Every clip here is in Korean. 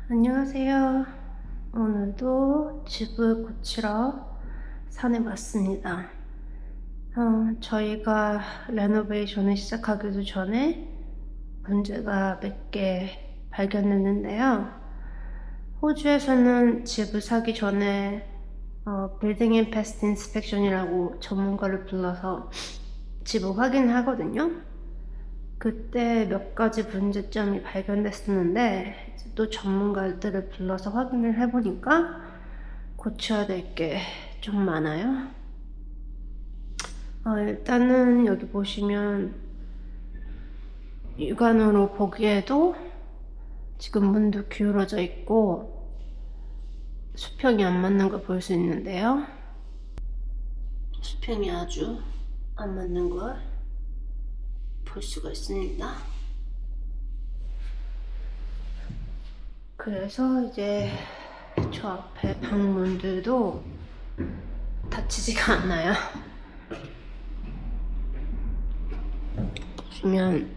안녕하세요. 오늘도 집을 고치러 산에 왔습니다. 저희가 레노베이션을 시작하기도 전에 문제가 몇 개 발견했는데요. 호주에서는 집을 사기 전에 빌딩 앤 패스트 인스펙션이라고 전문가를 불러서 집을 확인하거든요. 그때 몇 가지 문제점이 발견됐었는데 또 전문가들을 불러서 확인을 해보니까 고쳐야 될 게 좀 많아요. 일단은 여기 보시면 육안으로 보기에도 지금 문도 기울어져 있고 수평이 안 맞는 걸 볼 수 있는데요. 수평이 아주 안 맞는 걸 볼 수가 있습니다. 그래서 이제 저 앞에 방문들도 닫히지가 않아요. 보시면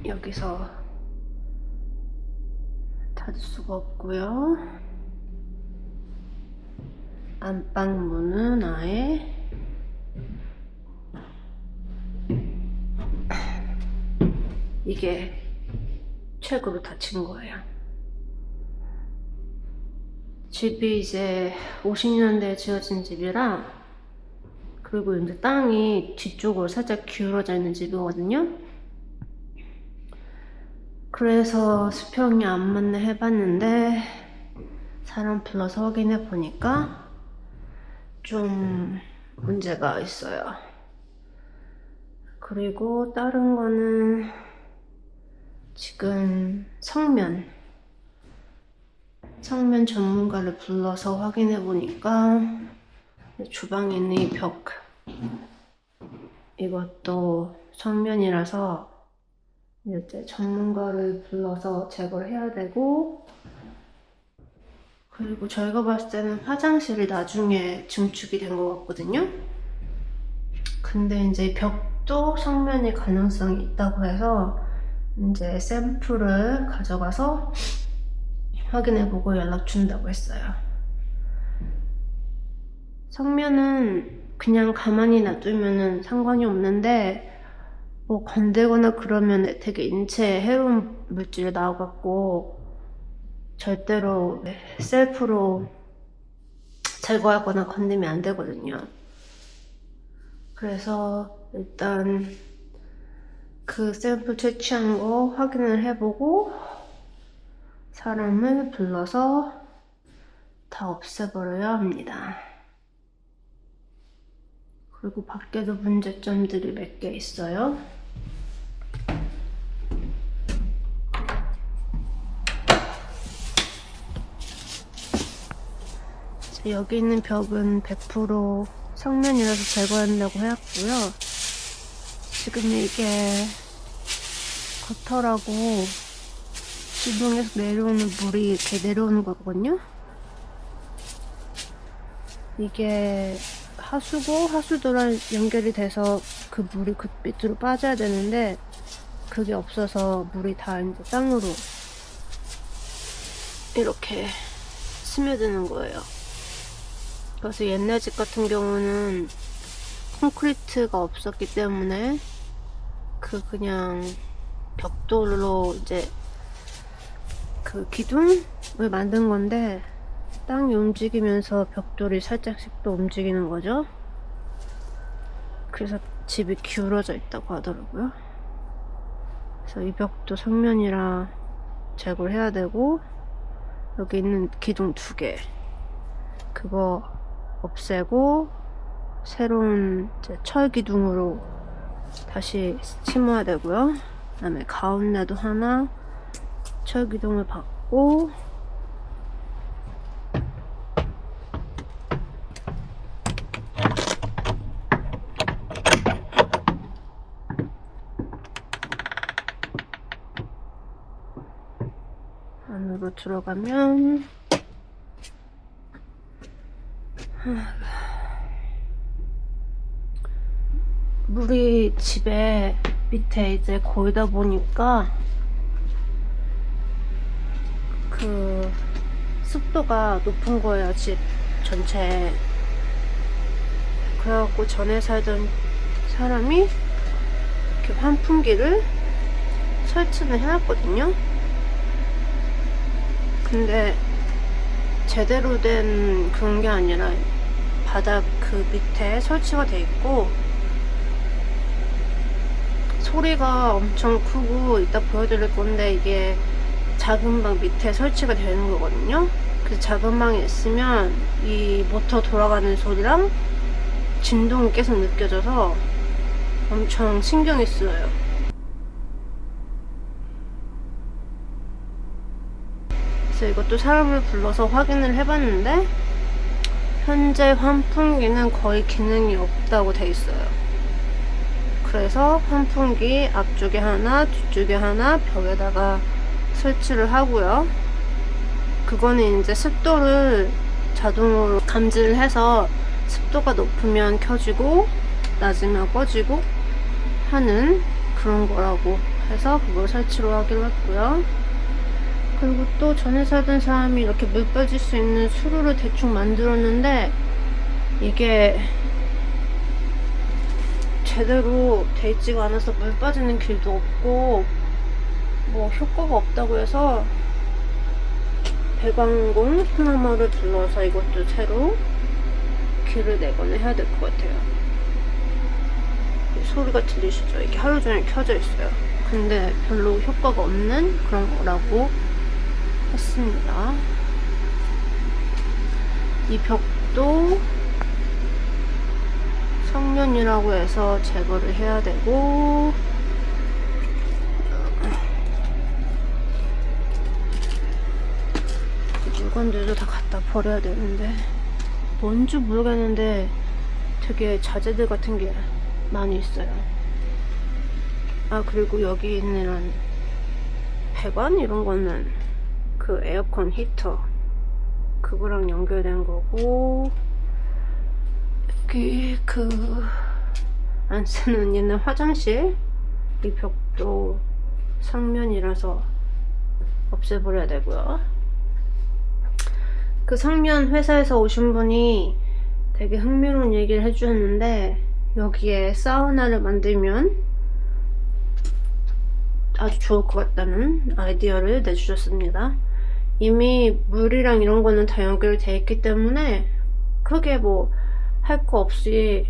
여기서 닫을 수가 없고요. 안방문은 아예 이게 최고로 닫힌 거예요. 집이 이제 50년대에 지어진 집이라, 그리고 이제 땅이 뒤쪽으로 살짝 기울어져 있는 집이거든요. 그래서 수평이 안 맞네 해봤는데 사람 불러서 확인해 보니까 좀 문제가 있어요. 그리고 다른 거는 지금 성면 전문가를 불러서 확인해 보니까 주방에 있는 이 벽, 이것도 성면이라서 이제 전문가를 불러서 제거를 해야 되고, 그리고 저희가 봤을 때는 화장실이 나중에 증축이 된 것 같거든요. 근데 이제 이 벽도 성면일 가능성이 있다고 해서 이제 샘플을 가져가서 확인해보고 연락 준다고 했어요. 성면은 그냥 가만히 놔두면은 상관이 없는데 뭐 건들거나 그러면 되게 인체에 해로운 물질이 나와갖고 절대로 셀프로 제거하거나 건들면 안 되거든요. 그래서 일단 그 샘플 채취한 거 확인을 해보고 사람을 불러서 다 없애버려야 합니다. 그리고 밖에도 문제점들이 몇 개 있어요. 여기 있는 벽은 100% 성면이라서 제거한다고 해왔고요. 지금 이게 거터라고 지붕에서 내려오는 물이 이렇게 내려오는 거거든요. 이게 하수도랑 연결이 돼서 그 물이 그 밑으로 빠져야 되는데 그게 없어서 물이 다 이제 땅으로 이렇게 스며드는 거예요. 그래서 옛날 집 같은 경우는 콘크리트가 없었기 때문에 그냥 벽돌로 이제 그 기둥을 만든 건데 땅이 움직이면서 벽돌이 살짝씩 또 움직이는 거죠. 그래서 집이 기울어져 있다고 하더라고요. 그래서 이 벽도 성면이라 제거를 해야 되고, 여기 있는 기둥 2개 그거 없애고 새로운 이제 철 기둥으로 다시 심어야 되고요. 그 다음에 가운데도 하나 철 기둥을 받고, 안으로 들어가면 물이 집에 밑에 이제 고이다 보니까 그 습도가 높은 거예요, 집 전체에. 그래갖고 전에 살던 사람이 이렇게 환풍기를 설치를 해놨거든요. 근데 제대로 된 그런 게 아니라 바닥 그 밑에 설치가 돼 있고, 소리가 엄청 크고, 이따 보여드릴 건데 이게 작은 방 밑에 설치가 되는 거거든요. 그 작은 방에 있으면 이 모터 돌아가는 소리랑 진동이 계속 느껴져서 엄청 신경이 쓰여요. 그래서 이것도 사람을 불러서 확인을 해봤는데 현재 환풍기는 거의 기능이 없다고 돼 있어요. 그래서 환풍기 앞쪽에 하나, 뒤쪽에 하나 벽에다가 설치를 하고요. 그거는 이제 습도를 자동으로 감지를 해서 습도가 높으면 켜지고 낮으면 꺼지고 하는 그런 거라고 해서 그걸 설치로 하기로 했고요. 그리고 또 전에 살던 사람이 이렇게 물 빠질 수 있는 수로를 대충 만들었는데 이게 제대로 돼 있지가 않아서 물 빠지는 길도 없고 뭐 효과가 없다고 해서 배관공 플러머를 불러서 이것도 새로 길을 내거나 해야 될 것 같아요. 소리가 들리시죠? 이게 하루 종일 켜져 있어요. 근데 별로 효과가 없는 그런 거라고 했습니다. 이 벽도 성면이라고 해서 제거를 해야 되고, 물건들도 다 갖다 버려야 되는데 뭔지 모르겠는데 되게 자재들 같은 게 많이 있어요. 아, 그리고 여기 있는 배관 이런 거는 그 에어컨 히터 그거랑 연결된 거고, 여기 그 안 쓰는 있는 화장실 이 벽도 상면이라서 없애버려야 되고요. 그 상면 회사에서 오신 분이 되게 흥미로운 얘기를 해주셨는데 여기에 사우나를 만들면 아주 좋을 것 같다는 아이디어를 내주셨습니다. 이미 물이랑 이런 거는 다 연결되어 있기 때문에 크게 뭐 할 거 없이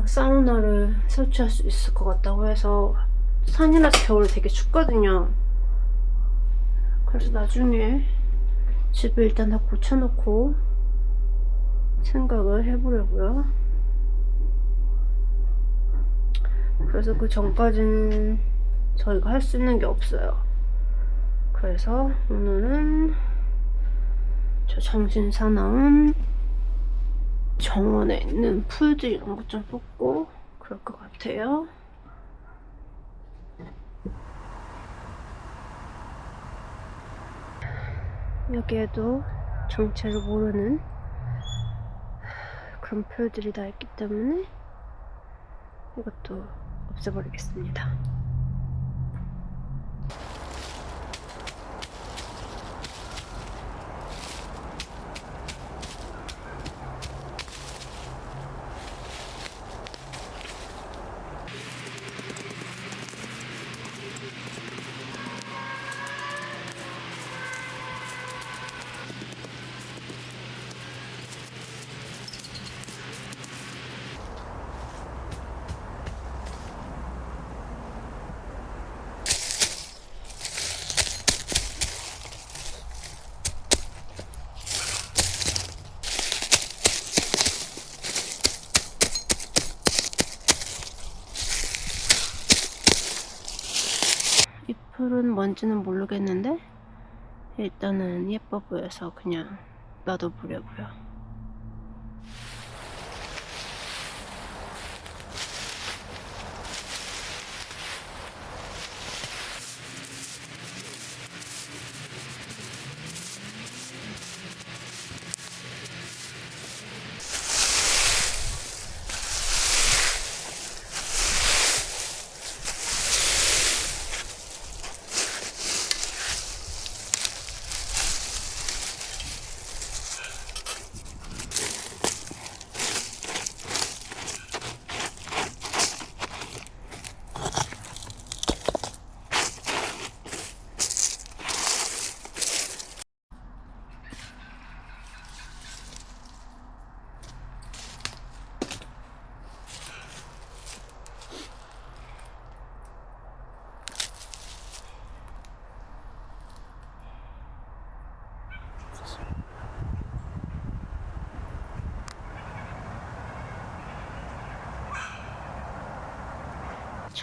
사우나를 설치할 수 있을 것 같다고 해서, 산이라서 겨울에 되게 춥거든요. 그래서 나중에 집을 일단 다 고쳐놓고 생각을 해보려고요. 그래서 그 전까지는 저희가 할 수 있는 게 없어요. 그래서 오늘은 저 정신사나운 정원에 있는 풀들 이런 것 좀 뽑고 그럴 것 같아요. 여기에도 정체를 모르는 그런 풀들이 다 있기 때문에 이것도 없애버리겠습니다. 이 풀은 뭔지는 모르겠는데 일단은 예뻐 보여서 그냥 놔둬보려고요.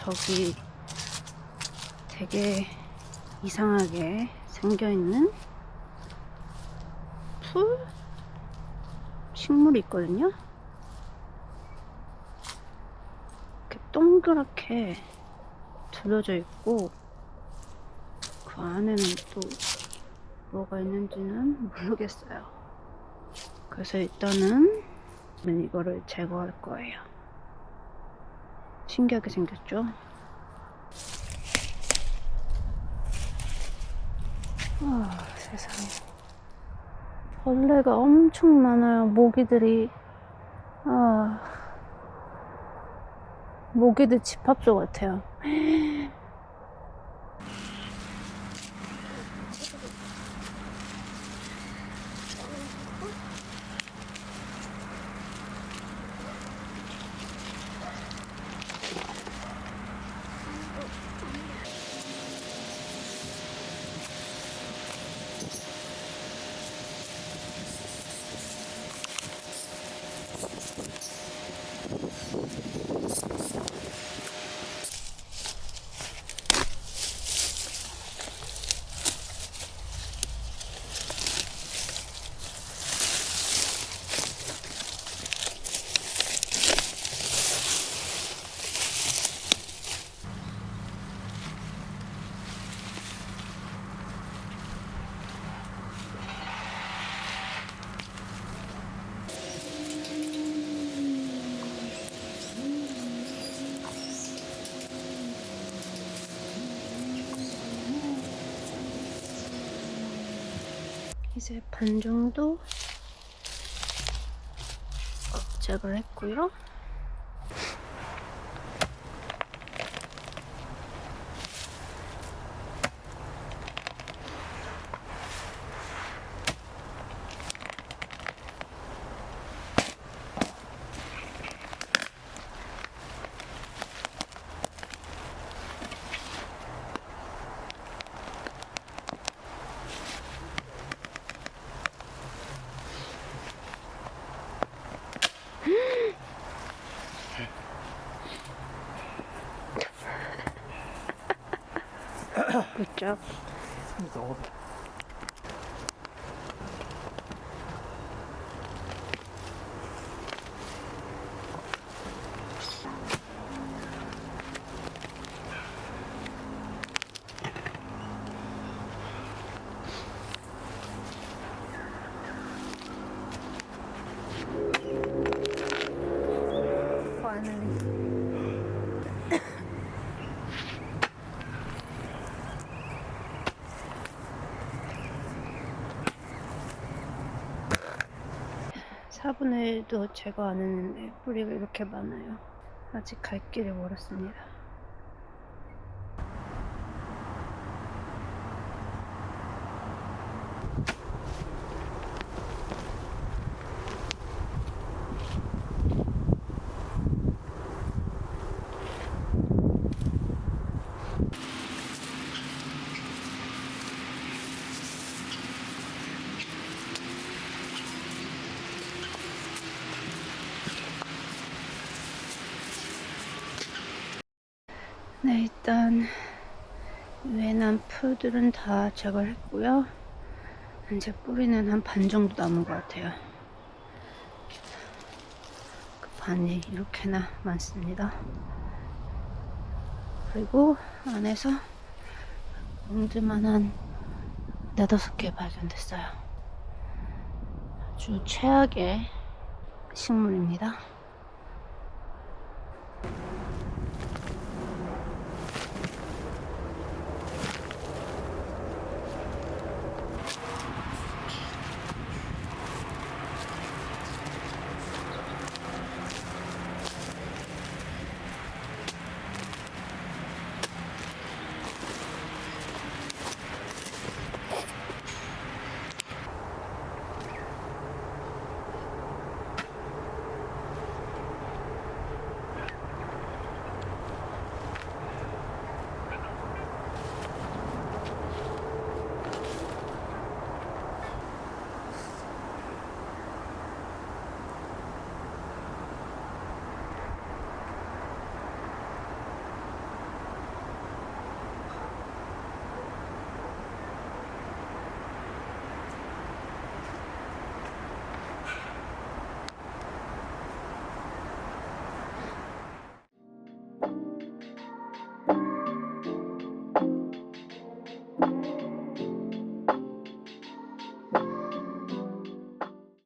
저기 되게 이상하게 생겨있는 풀? 식물이 있거든요. 이렇게 동그랗게 둘러져 있고 그 안에는 또 뭐가 있는지는 모르겠어요. 그래서 일단은 이거를 제거할 거예요. 신기하게 생겼죠? 아, 세상에. 벌레가 엄청 많아요. 모기들이. 모기들 집합소 같아요. 이제 반 정도 제거를 했고요. Good job. Finally. 4분의 1도 제거 안 했는데 뿌리가 이렇게 많아요. 아직 갈 길이 멀었습니다. 네, 일단 외난 풀들은 다 제거를 했고요. 이제 뿌리는 한 반 정도 남은 것 같아요. 그 반이 이렇게나 많습니다. 그리고 안에서 뭉들만 한 4-5개 발견됐어요. 아주 최악의 식물입니다.